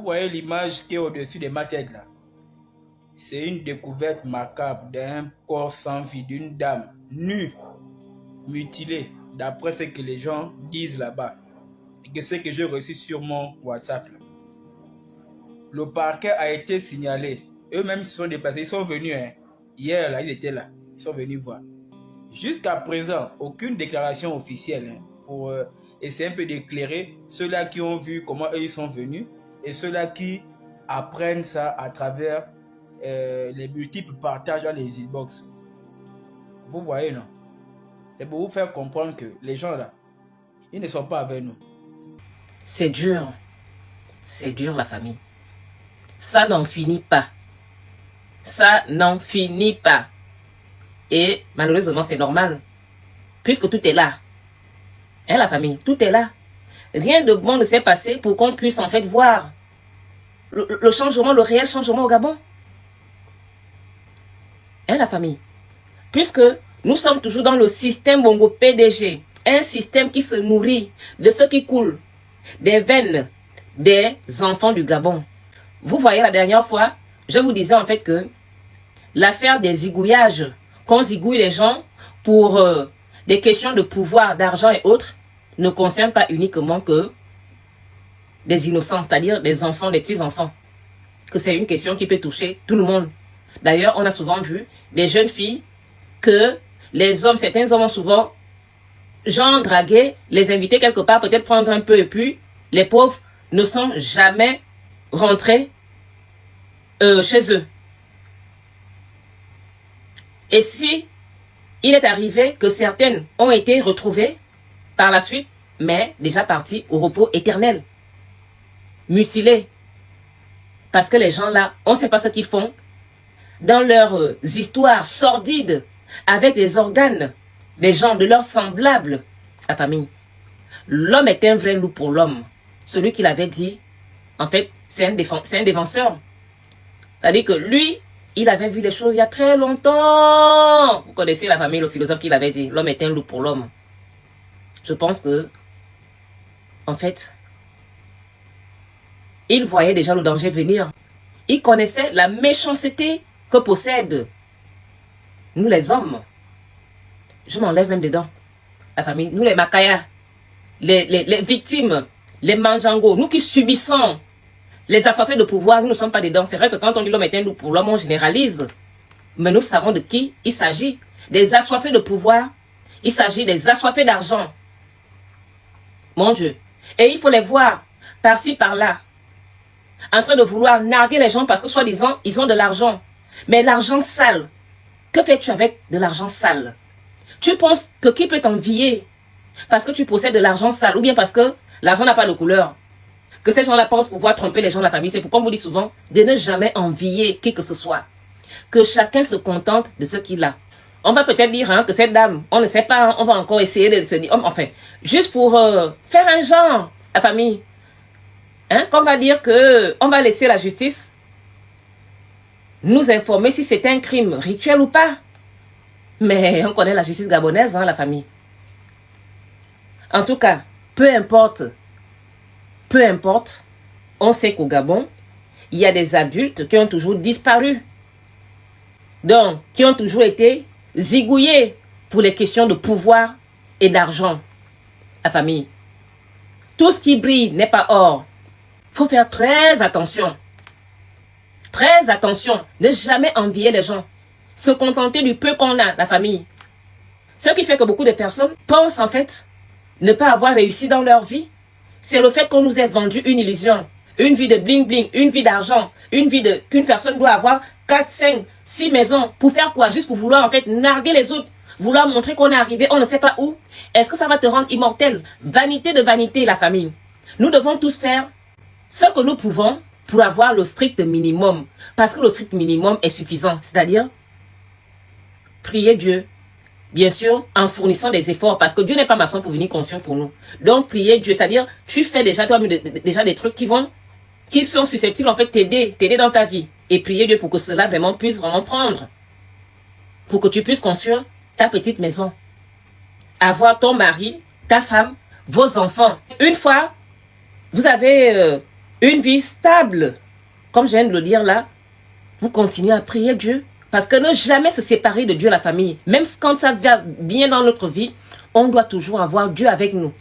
voyez l'image qui est au-dessus de ma tête là. C'est une découverte macabre d'un corps sans vie, d'une dame nue, mutilée, d'après ce que les gens disent là-bas. Et que ce que j'ai reçu sur mon WhatsApp là. Le parquet a été signalé. Eux-mêmes se sont déplacés, ils sont venus. Hier là, ils étaient là. Ils sont venus voir. Jusqu'à présent, aucune déclaration officielle pour essayer un peu d'éclairer ceux-là qui ont vu comment eux ils sont venus et ceux-là qui apprennent ça à travers les multiples partages dans les inbox. Vous voyez, non? C'est pour vous faire comprendre que les gens là, ils ne sont pas avec nous. C'est dur. C'est dur la famille. Ça n'en finit pas. Ça n'en finit pas. Et malheureusement, c'est normal. Puisque tout est là. Hein, la famille, tout est là. Rien de bon ne s'est passé pour qu'on puisse en fait voir le changement, le réel changement au Gabon. Hein, la famille. Puisque nous sommes toujours dans le système Bongo PDG. Un système qui se nourrit de ce qui coule des veines des enfants du Gabon. Vous voyez, la dernière fois, je vous disais en fait que l'affaire des zigouillages, qu'on zigouille les gens pour des questions de pouvoir, d'argent et autres, ne concerne pas uniquement que des innocents, c'est-à-dire des enfants, des petits-enfants. Que c'est une question qui peut toucher tout le monde. D'ailleurs, on a souvent vu des jeunes filles que les hommes, certains hommes ont souvent genre dragué, les inviter quelque part, peut-être prendre un peu et puis les pauvres ne sont jamais rentrés chez eux. Et si il est arrivé que certaines ont été retrouvées par la suite, mais déjà parties au repos éternel, mutilées, parce que les gens là, on ne sait pas ce qu'ils font dans leurs histoires sordides avec les organes des gens, de leurs semblables, la famille. L'homme est un vrai loup pour l'homme. Celui qui l'avait dit, en fait, c'est un défenseur. C'est-à-dire que lui, il avait vu les choses il y a très longtemps. Vous connaissez la famille, le philosophe qui l'avait dit. L'homme est un loup pour l'homme. Je pense que, en fait, il voyait déjà le danger venir. Il connaissait la méchanceté que possèdent nous les hommes. Je m'enlève même dedans. La famille, nous les Makaya, les victimes, les Manjango, nous qui subissons les assoiffés de pouvoir, nous ne sommes pas dedans. C'est vrai que quand on dit l'homme est un loup pour l'homme, on généralise. Mais nous savons de qui il s'agit. Des assoiffés de pouvoir, il s'agit des assoiffés d'argent. Mon Dieu. Et il faut les voir par-ci, par-là, en train de vouloir narguer les gens parce que soi-disant, ils ont de l'argent. Mais l'argent sale, que fais-tu avec de l'argent sale? Tu penses que qui peut t'envier parce que tu possèdes de l'argent sale ou bien parce que l'argent n'a pas de couleur? Que ces gens-là pensent pouvoir tromper les gens de la famille. C'est pourquoi on vous dit souvent de ne jamais envier qui que ce soit. Que chacun se contente de ce qu'il a. On va peut-être dire que cette dame, on ne sait pas, on va encore essayer de se dire, enfin, juste pour faire un genre, la famille. Qu'on va dire que on va laisser la justice nous informer si c'est un crime rituel ou pas. Mais on connaît la justice gabonaise, la famille. En tout cas, peu importe, on sait qu'au Gabon, il y a des adultes qui ont toujours disparu. Donc, qui ont toujours été zigouillés pour les questions de pouvoir et d'argent. La famille. Tout ce qui brille n'est pas or. Il faut faire très attention. Très attention. Ne jamais envier les gens. Se contenter du peu qu'on a, la famille. Ce qui fait que beaucoup de personnes pensent en fait ne pas avoir réussi dans leur vie. C'est le fait qu'on nous ait vendu une illusion. Une vie de bling bling, une vie d'argent, une vie de qu'une personne doit avoir 4, 5, 6 maisons. Pour faire quoi? Juste pour vouloir en fait narguer les autres. Vouloir montrer qu'on est arrivé, on ne sait pas où. Est-ce que ça va te rendre immortel? Vanité de vanité, la famille. Nous devons tous faire ce que nous pouvons pour avoir le strict minimum. Parce que le strict minimum est suffisant. C'est-à-dire, prier Dieu. Bien sûr, en fournissant des efforts. Parce que Dieu n'est pas maçon pour venir conscient pour nous. Donc, prier Dieu. C'est-à-dire, tu fais déjà toi déjà des trucs qui sont susceptibles en fait t'aider dans ta vie. Et prier Dieu pour que cela vraiment puisse vraiment prendre. Pour que tu puisses construire ta petite maison. Avoir ton mari, ta femme, vos enfants. Une fois, vous avez une vie stable, comme je viens de le dire là, vous continuez à prier Dieu. Parce que ne jamais se séparer de Dieu, la famille. Même quand ça va bien dans notre vie, on doit toujours avoir Dieu avec nous.